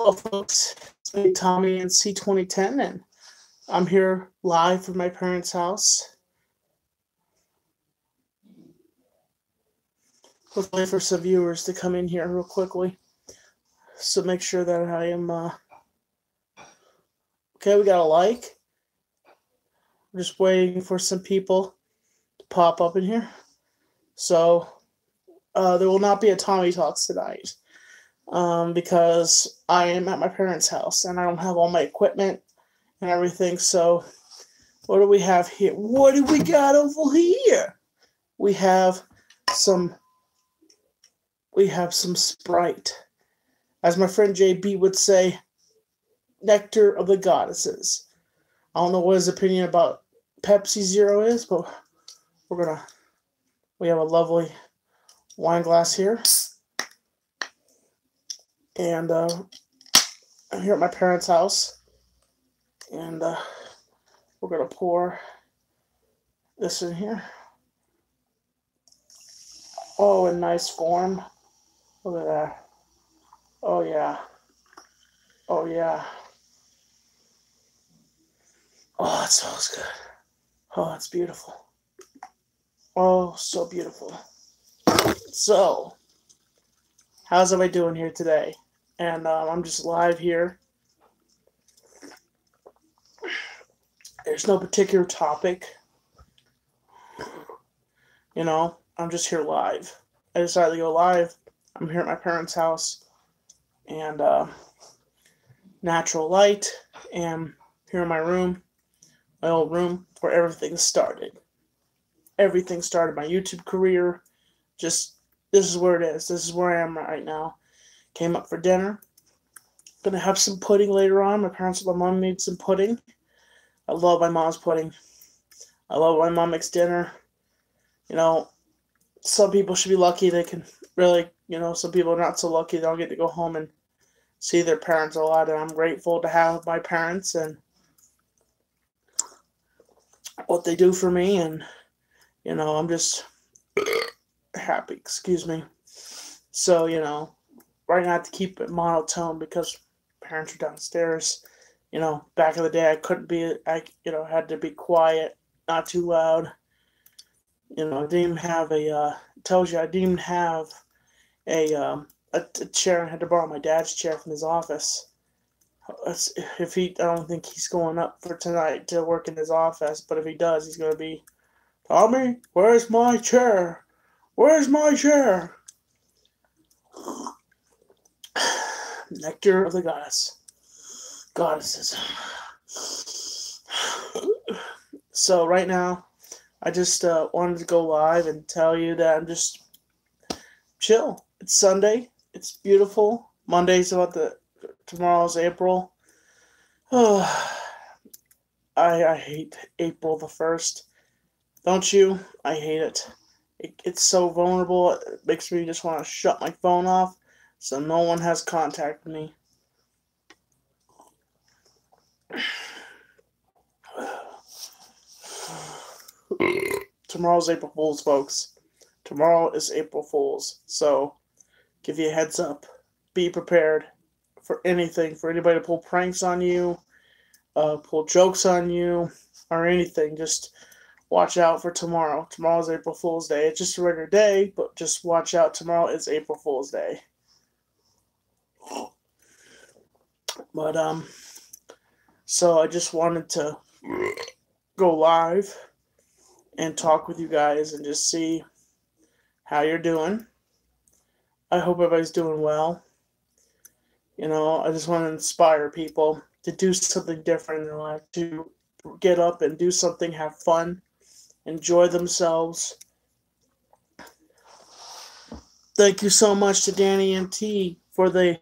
Hello, folks. It's me, Tommy, and C2010, and I'm here live from my parents' house. Let's wait for some viewers to come in here real quickly. So make sure that I am. Okay, we got a like. We're just waiting for some people to pop up in here. So there will not be a Tommy Talks tonight. Because I am at my parents' house and I don't have all my equipment and everything. So, what do we have here? What do we got over here? We have some. We have some Sprite, as my friend JB would say, nectar of the goddesses. I don't know what his opinion about Pepsi Zero is, but we have a lovely wine glass here, and I'm here at my parents' house, and we're gonna pour this in here. Oh, in nice form. Look at that. Oh yeah. Oh yeah. Oh, it smells good. Oh, it's beautiful. Oh, so beautiful. So, how's everybody doing here today? And I'm just live here. There's no particular topic. You know, I'm just here live. I decided to go live. I'm here at my parents' house. And natural light. And here in my room. My old room where everything started. Everything started. My YouTube career. Just, this is where it is. This is where I am right now. Came up for dinner. Gonna have some pudding later on. My mom made some pudding. I love my mom's pudding. I love when my mom makes dinner. You know, some people should be lucky they can really, some people are not so lucky they don't get to go home and see their parents a lot. And I'm grateful to have my parents and what they do for me. And, I'm just happy. Excuse me. So, right now I have to keep it monotone because parents are downstairs. Back in the day, I had to be quiet, not too loud. I didn't even have tells you I didn't even have a chair. I had to borrow my dad's chair from his office. I don't think he's going up for tonight to work in his office, but if he does, he's going to be, Tommy, where's my chair? Where's my chair? Nectar of the goddesses. So right now, I just wanted to go live and tell you that I'm just chill. It's Sunday. It's beautiful. Tomorrow's April. Oh, I hate April the 1st. Don't you? I hate it. It's so vulnerable. It makes me just want to shut my phone off so no one has contact with me. Tomorrow's April Fool's, folks. Tomorrow is April Fool's. So, give you a heads up. Be prepared for anything. For anybody to pull pranks on you, pull jokes on you, or anything. Just watch out for tomorrow. Tomorrow's April Fool's Day. It's just a regular day, but just watch out. Tomorrow is April Fool's Day. But, so I just wanted to go live and talk with you guys and just see how you're doing. I hope everybody's doing well. I just want to inspire people to do something different in their life, to get up and do something, have fun, enjoy themselves. Thank you so much to Danny MT for the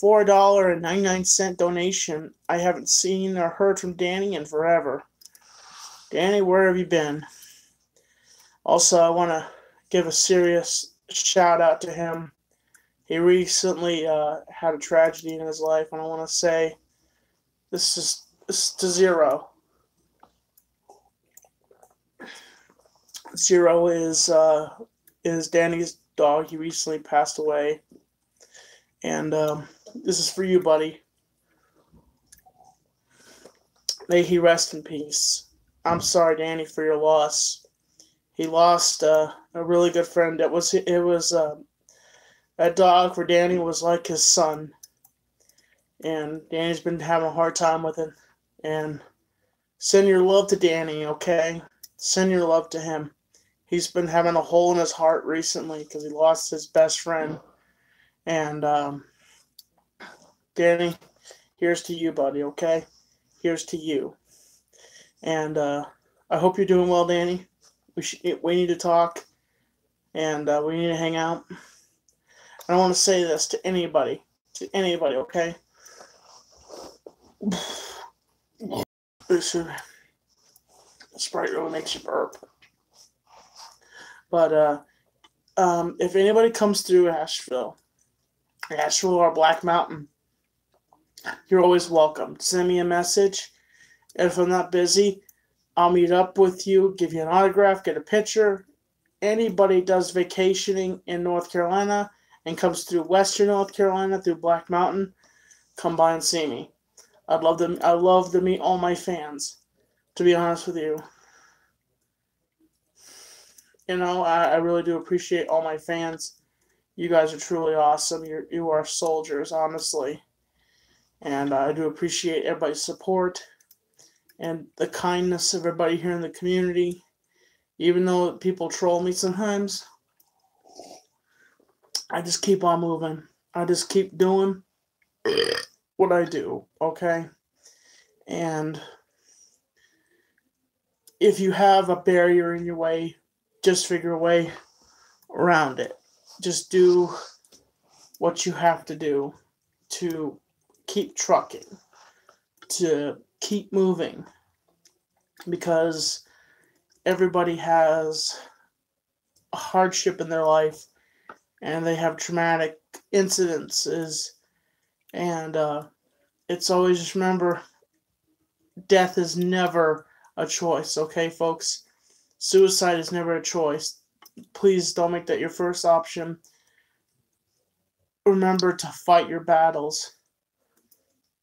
$4.99 donation. I haven't seen or heard from Danny in forever. Danny, where have you been? Also, I want to give a serious shout out to him. He recently had a tragedy in his life, and I want to say this is to Zero. Zero is Danny's dog. He recently passed away, and This is for you, buddy. May he rest in peace. I'm sorry, Danny, for your loss. He lost a really good friend. It was that dog for Danny was like his son, and Danny's been having a hard time with it. And send your love to Danny, okay? Send your love to him. He's been having a hole in his heart recently because he lost his best friend. And Danny, here's to you, buddy, okay? Here's to you. And I hope you're doing well, Danny. We need to talk, and we need to hang out. I don't want to say this to anybody, okay? This Sprite really makes you burp. But if anybody comes through Asheville or Black Mountain, you're always welcome. Send me a message. If I'm not busy, I'll meet up with you, give you an autograph, get a picture. Anybody does vacationing in North Carolina and comes through Western North Carolina through Black Mountain, come by and see me. I'd love to meet all my fans, to be honest with you. You know, I really do appreciate all my fans. You guys are truly awesome. You are soldiers, honestly. And I do appreciate everybody's support and the kindness of everybody here in the community. Even though people troll me sometimes, I just keep on moving. I just keep doing what I do, okay? And if you have a barrier in your way, just figure a way around it. Just do what you have to do to keep trucking, to keep moving, because everybody has a hardship in their life and they have traumatic incidences, and it's always just remember, death is never a choice, okay, folks? Suicide is never a choice. Please don't make that your first option. Remember to fight your battles.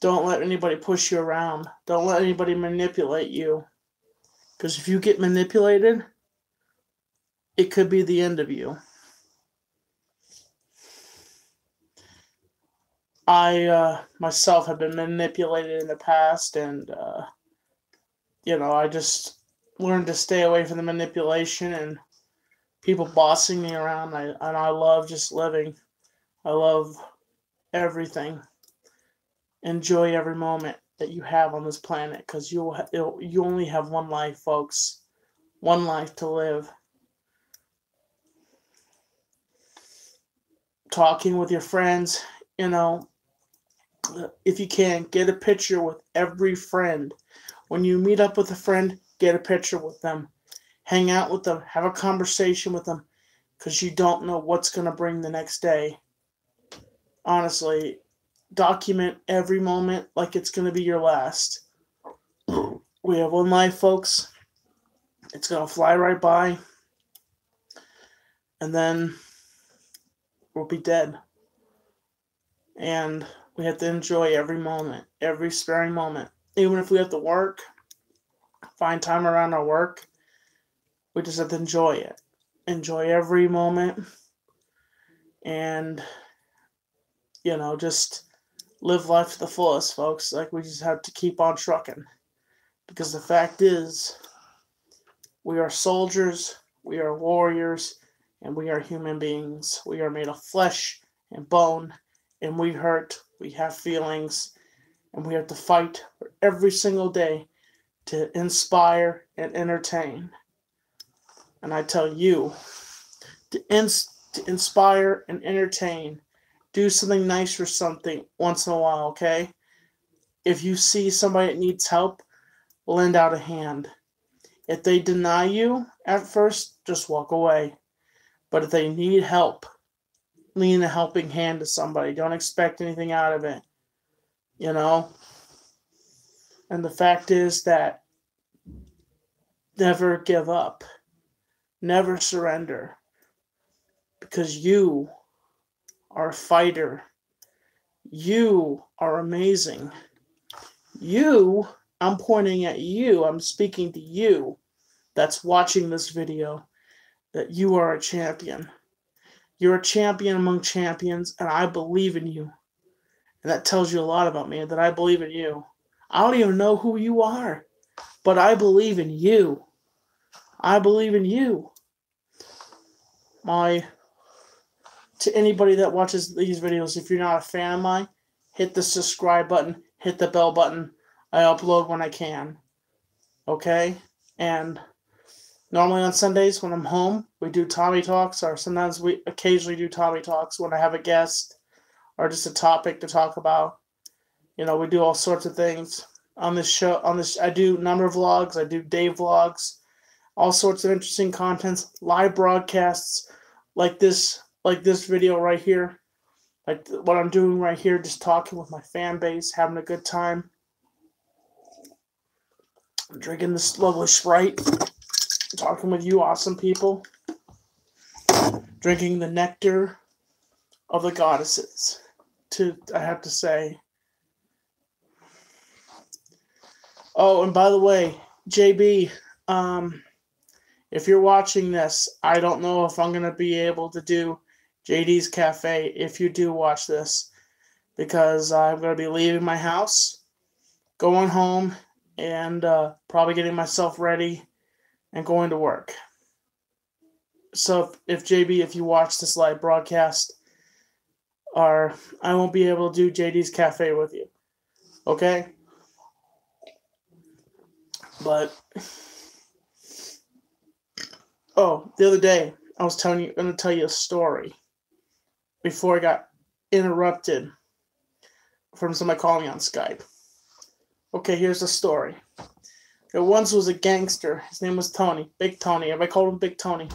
Don't let anybody push you around. Don't let anybody manipulate you. Because if you get manipulated, it could be the end of you. I myself have been manipulated in the past, and I just learned to stay away from the manipulation and people bossing me around. I love just living. I love everything. Enjoy every moment that you have on this planet, because you only have one life, folks. One life to live. Talking with your friends, if you can, get a picture with every friend. When you meet up with a friend, get a picture with them. Hang out with them. Have a conversation with them, because you don't know what's going to bring the next day. Honestly, document every moment like it's going to be your last. We have one life, folks. It's going to fly right by, and then we'll be dead. And we have to enjoy every moment, every sparing moment. Even if we have to work, find time around our work, we just have to enjoy it. Enjoy every moment. And, just live life to the fullest, folks. Like, we just have to keep on trucking. Because the fact is, we are soldiers, we are warriors, and we are human beings. We are made of flesh and bone, and we hurt, we have feelings, and we have to fight for every single day to inspire and entertain. And I tell you, to inspire and entertain, do something nice for something once in a while, okay? If you see somebody that needs help, lend out a hand. If they deny you at first, just walk away. But if they need help, lean a helping hand to somebody. Don't expect anything out of it. And the fact is that never give up. Never surrender. Because you are a fighter. You are amazing. You, I'm pointing at you. I'm speaking to you that's watching this video, that you are a champion. You're a champion among champions, and I believe in you. And that tells you a lot about me, that I believe in you. I don't even know who you are, but I believe in you. I believe in you. To anybody that watches these videos, if you're not a fan of mine, hit the subscribe button, hit the bell button. I upload when I can. Okay? And normally on Sundays when I'm home, we do Tommy Talks, or sometimes we occasionally do Tommy Talks when I have a guest or just a topic to talk about. You know, we do all sorts of things on this show. I do number vlogs, I do day vlogs, all sorts of interesting contents, live broadcasts like this video right here, like what I'm doing right here, just talking with my fan base, having a good time, drinking this lovely Sprite, talking with you awesome people, drinking the nectar of the goddesses. I have to say. Oh, and by the way, JB, if you're watching this, I don't know if I'm going to be able to do JD's Cafe if you do watch this, because I'm going to be leaving my house, going home, and probably getting myself ready and going to work. So if JB, if you watch this live broadcast, I won't be able to do JD's Cafe with you. Okay? But the other day I was going to tell you a story before I got interrupted from somebody calling me on Skype. Okay, here's the story. There once was a gangster. His name was Tony. Big Tony. Everybody called him Big Tony.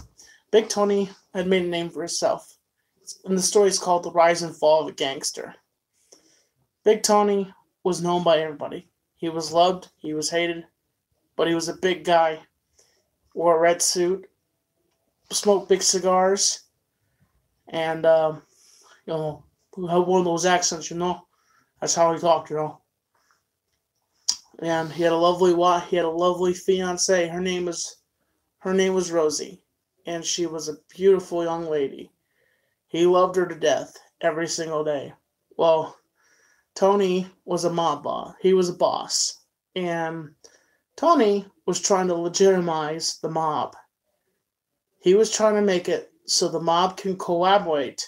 Big Tony had made a name for himself. And the story is called The Rise and Fall of a Gangster. Big Tony was known by everybody. He was loved. He was hated. But he was a big guy. Wore a red suit. Smoked big cigars. And, had one of those accents, That's how he talked, And he had a lovely fiance. Her name was Rosie, and she was a beautiful young lady. He loved her to death every single day. Well, Tony was a mob boss. He was a boss, and Tony was trying to legitimize the mob. He was trying to make it so the mob can collaborate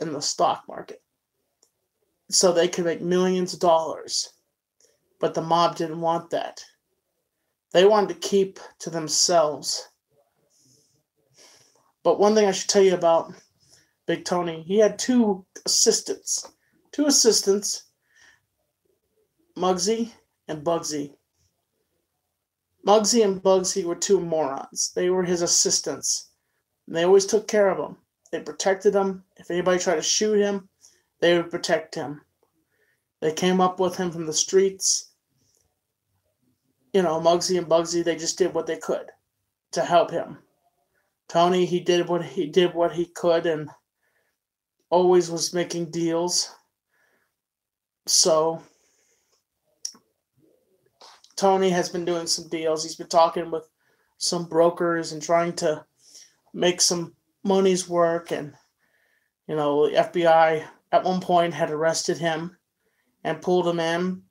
in the stock market, so they can make millions of dollars. But the mob didn't want that. They wanted to keep to themselves. But one thing I should tell you about Big Tony, he had two assistants, Muggsy and Bugsy. Muggsy and Bugsy were two morons. They were his assistants. And they always took care of him. They protected him. If anybody tried to shoot him, they would protect him. They came up with him from the streets. Muggsy and Bugsy, they just did what they could to help him. Tony, he did what he could and always was making deals. So Tony has been doing some deals. He's been talking with some brokers and trying to make some money's work. And, the FBI at one point had arrested him and pulled him in.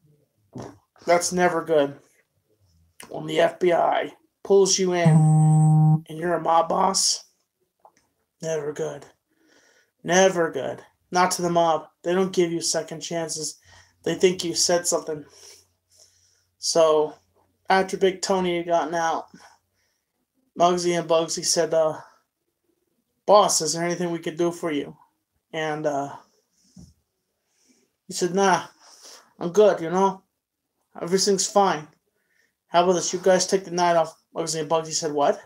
That's never good. When the FBI pulls you in and you're a mob boss, never good. Never good. Not to the mob. They don't give you second chances. They think you said something. So, after Big Tony had gotten out, Muggsy and Bugsy said, boss, is there anything we could do for you? And he said, nah, I'm good, Everything's fine. How about this? You guys take the night off. Muggsy and Bugsy said, what?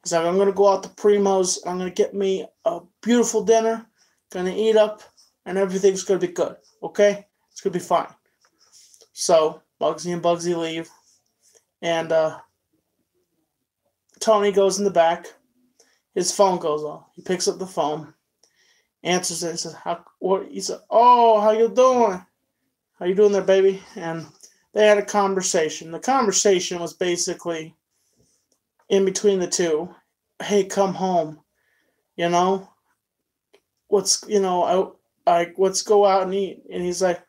He's like, I'm going to go out to Primo's. I'm going to get me a beautiful dinner. Going to eat up. And everything's going to be good. Okay? It's going to be fine. So, Muggsy and Bugsy leave. And Tony goes in the back. His phone goes off. He picks up the phone. answers it and says, what? He said, "Oh, how you doing? How you doing there, baby?" And they had a conversation. The conversation was basically in between the two. Hey, come home. You know, let's go out and eat. And he's like,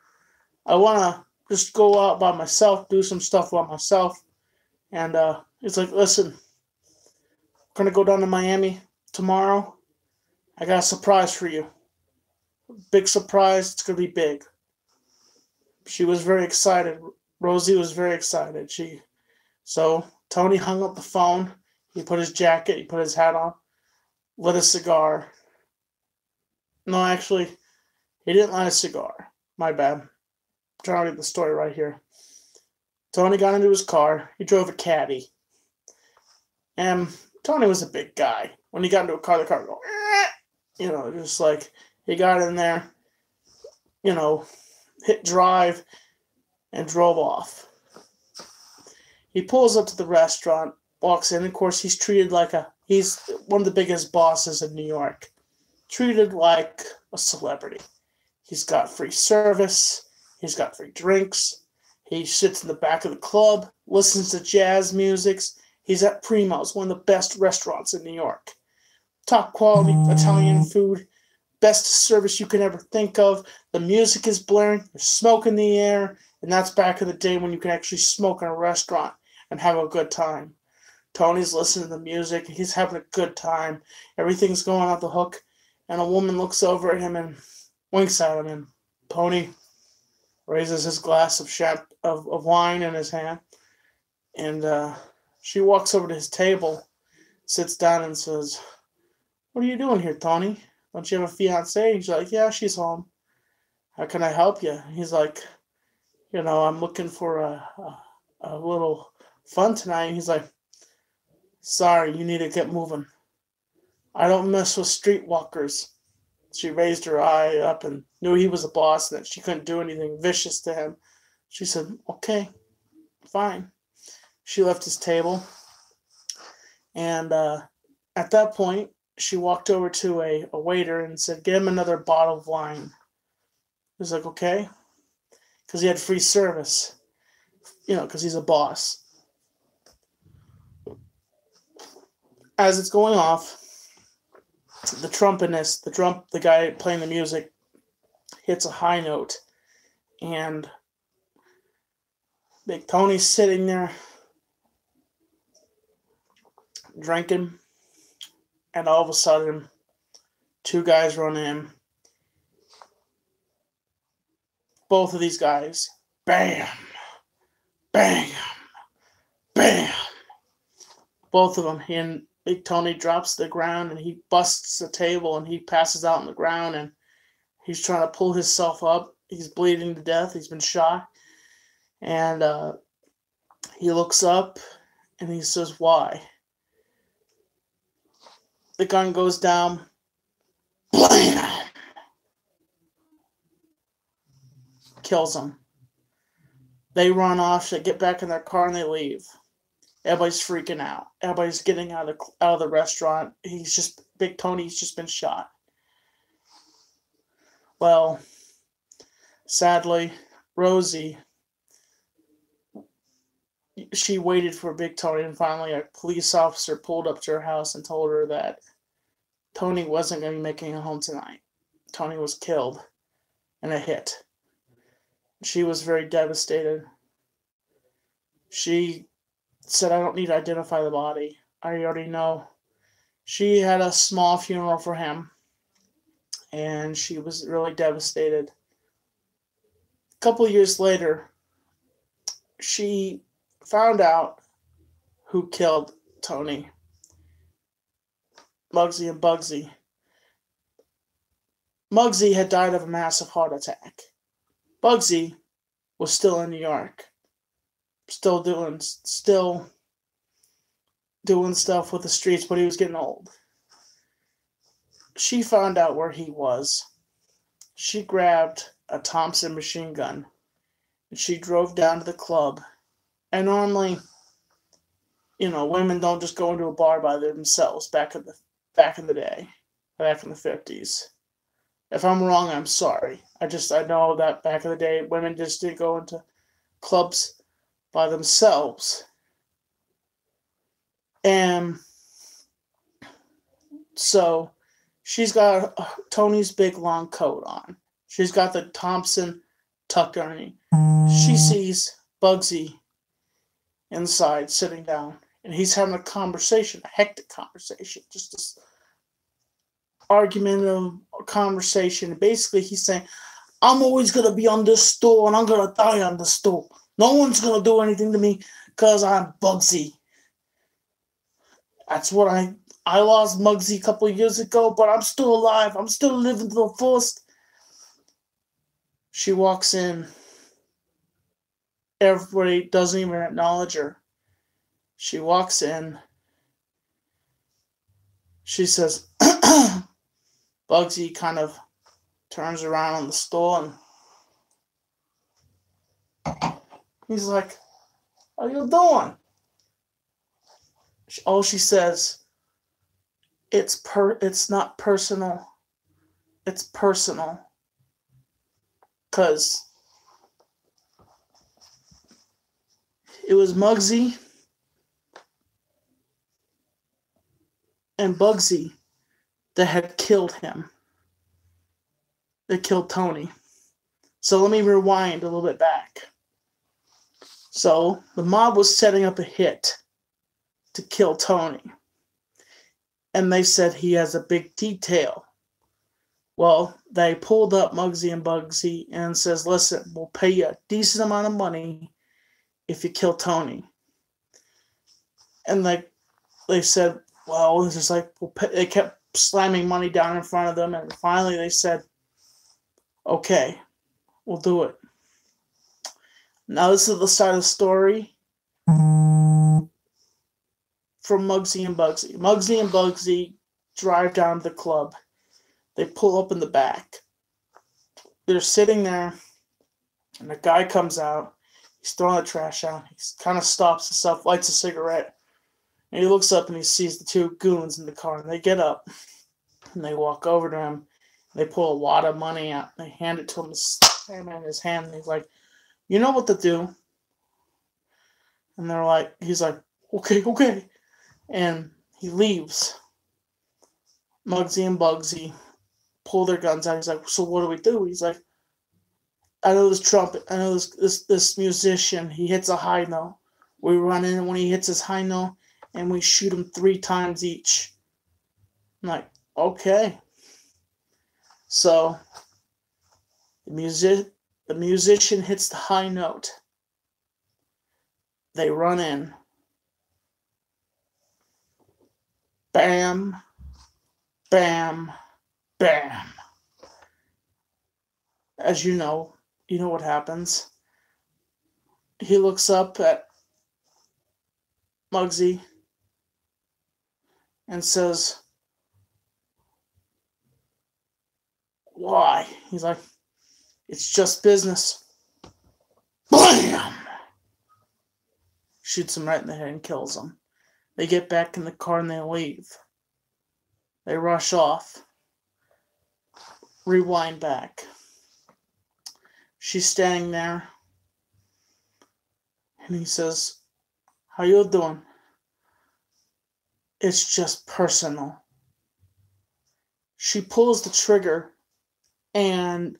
I wanna just go out by myself, do some stuff by myself. And he's like, listen, I'm gonna go down to Miami tomorrow. I got a surprise for you. Big surprise. It's gonna be big. She was very excited. Rosie was very excited. So Tony hung up the phone. He put his jacket. He put his hat on. Lit a cigar. No, actually, he didn't light a cigar. My bad. I'm trying to get the story right here. Tony got into his car. He drove a caddy. And Tony was a big guy. When he got into a car, the car would go, just like he got in there, hit drive and drove off. He pulls up to the restaurant, walks in. Of course, he's treated like he's one of the biggest bosses in New York. Treated like a celebrity. He's got free service. He's got free drinks. He sits in the back of the club, listens to jazz music. He's at Primo's, one of the best restaurants in New York. Top quality Italian food, best service you can ever think of. The music is blaring, there's smoke in the air, and that's back in the day when you can actually smoke in a restaurant and have a good time. Tony's listening to the music, he's having a good time. Everything's going off the hook, and a woman looks over at him and winks at him, and Tony raises his glass of wine in his hand, and she walks over to his table, sits down and says, "What are you doing here, Tony? Don't you have a fiancée?" He's like, "Yeah, she's home. How can I help you?" He's like, "I'm looking for a little fun tonight." He's like, "Sorry, you need to get moving. I don't mess with streetwalkers." She raised her eye up and knew he was a boss and that she couldn't do anything vicious to him. She said, "Okay, fine." She left his table, and at that point, she walked over to a waiter and said, "Get him another bottle of wine." He was like, "Okay," because he had free service, because he's a boss. As it's going off, the guy playing the music, hits a high note, and Big Tony's sitting there drinking, and all of a sudden, two guys run in. Both of these guys, bam, bam, bam. Both of them. And Big Tony drops to the ground, and he busts the table, and he passes out on the ground, and he's trying to pull himself up. He's bleeding to death. He's been shot. And he looks up, and he says, "Why?" The gun goes down. Blam! Kills him. They run off. They get back in their car, and they leave. Everybody's freaking out. Everybody's getting out of the restaurant. Big Tony's just been shot. Well, sadly, Rosie, she waited for Big Tony, and finally a police officer pulled up to her house and told her that Tony wasn't going to be making it home tonight. Tony was killed in a hit. She was very devastated. She said, "I don't need to identify the body. I already know." She had a small funeral for him, and she was really devastated. A couple years later, she found out who killed Tony. Muggsy and Bugsy. Muggsy had died of a massive heart attack. Bugsy was still in New York. Still doing stuff with the streets, but he was getting old. She found out where he was. She grabbed a Thompson machine gun, and she drove down to the club. And normally, women don't just go into a bar by themselves back in the day, back in the 50s. If I'm wrong, I'm sorry. I know that back in the day, women just didn't go into clubs by themselves. And so she's got Tony's big long coat on. She's got the Thompson tucked underneath. She sees Bugsy inside sitting down, and he's having a conversation, a hectic conversation, just this argumentative conversation. Basically, he's saying, I'm always going to be on this stool, and I'm going to die on this stool. No one's going to do anything to me because I'm Bugsy. That's what I lost Muggsy a couple of years ago, but I'm still alive. I'm still living to the fullest. She walks in. Everybody doesn't even acknowledge her. She walks in. She says, Bugsy kind of turns around on the stool and he's like, how you doing? All she says, it's not personal. It's personal. Because it was Muggsy and Bugsy that had killed him. They killed Tony. So let me rewind a little bit back. So the mob was setting up a hit to kill Tony. And they said he has a big detail. Well, they pulled up Muggsy and Bugsy and says, listen, we'll pay you a decent amount of money if you kill Tony. And they said, well, this is like, they kept slamming money down in front of them. And finally they said, okay, we'll do it. Now this is the side of the story from Muggsy and Bugsy. Muggsy and Bugsy drive down to the club. They pull up in the back. They're sitting there, and the guy comes out. He's throwing the trash out. He kind of stops himself, lights a cigarette, and he looks up and he sees the two goons in the car. And they get up, and they walk over to him. They pull a wad of money out. And they hand it to him in his hand. And he's like, you know what to do. And he's like, okay. And he leaves. Muggsy and Bugsy pull their guns out. He's like, so what do we do? He's like, I know this trumpet. I know this musician. He hits a high note. We run in when he hits his high note, and we shoot him 3 times each. I'm like, okay. So the musician hits the high note. They run in. Bam, bam, bam. As you know what happens. He looks up at Muggsy and says, why? He's like, it's just business. Blam! Shoots him right in the head and kills him. They get back in the car and they leave. They rush off. Rewind back. She's standing there. And he says, how you doing? It's just personal. She pulls the trigger and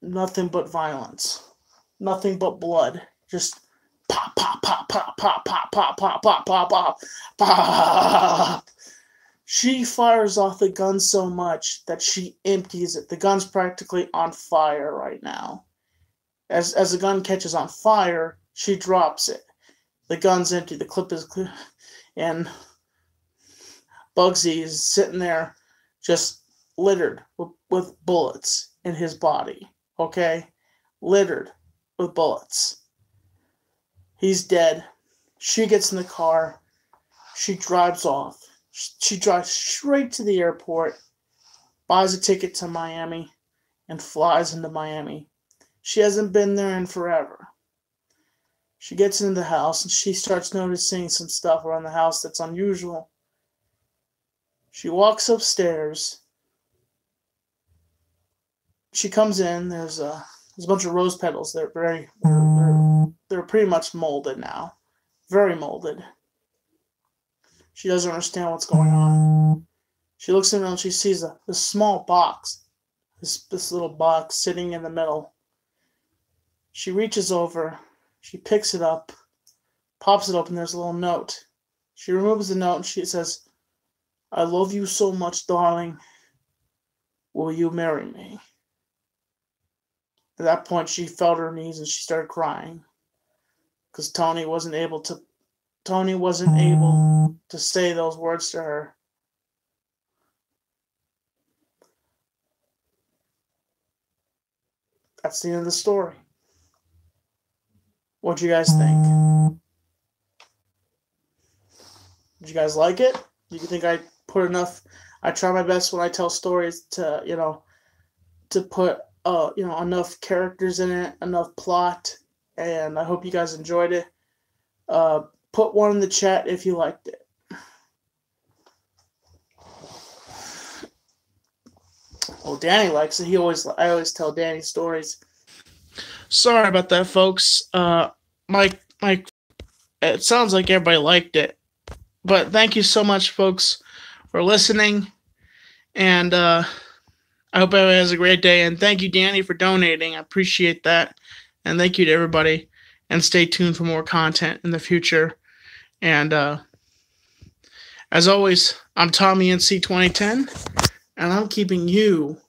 nothing but violence. Nothing but blood. Just pop, pop, pop, pop, pop, pop, pop, pop, pop, pop, pop, pop. She fires off the gun so much that she empties it. The gun's practically on fire right now. As the gun catches on fire, she drops it. The gun's empty. The clip is clear. And Bugsy is sitting there just littered with bullets in his body. Okay? Littered with bullets. He's dead. She gets in the car. She drives off. She drives straight to the airport, buys a ticket to Miami, and flies into Miami. She hasn't been there in forever. She gets into the house and she starts noticing some stuff around the house that's unusual. She walks upstairs She comes in. There's a bunch of rose petals. They're pretty much molded now, very molded. She doesn't understand what's going on. She looks in and she sees this small box, this little box sitting in the middle. She reaches over, she picks it up, pops it open. There's a little note. She removes the note and she says, "I love you so much, darling. Will you marry me?" At that point, she fell to her knees and she started crying because Tony wasn't able to say those words to her. That's the end of the story. What do you guys think? Did you guys like it? Do you think I put enough? I try my best when I tell stories to to put enough characters in it, enough plot, and I hope you guys enjoyed it. Put one in the chat if you liked it. Well, Danny likes it. I always tell Danny stories. Sorry about that, folks. Mike, it sounds like everybody liked it, but thank you so much, folks, for listening, and I hope everybody has a great day. And thank you, Danny, for donating. I appreciate that, and thank you to everybody. And stay tuned for more content in the future. And as always, I'm Tommy NC 2010, and I'm keeping you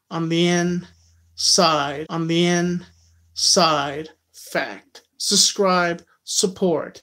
on the inside fact. Subscribe, support.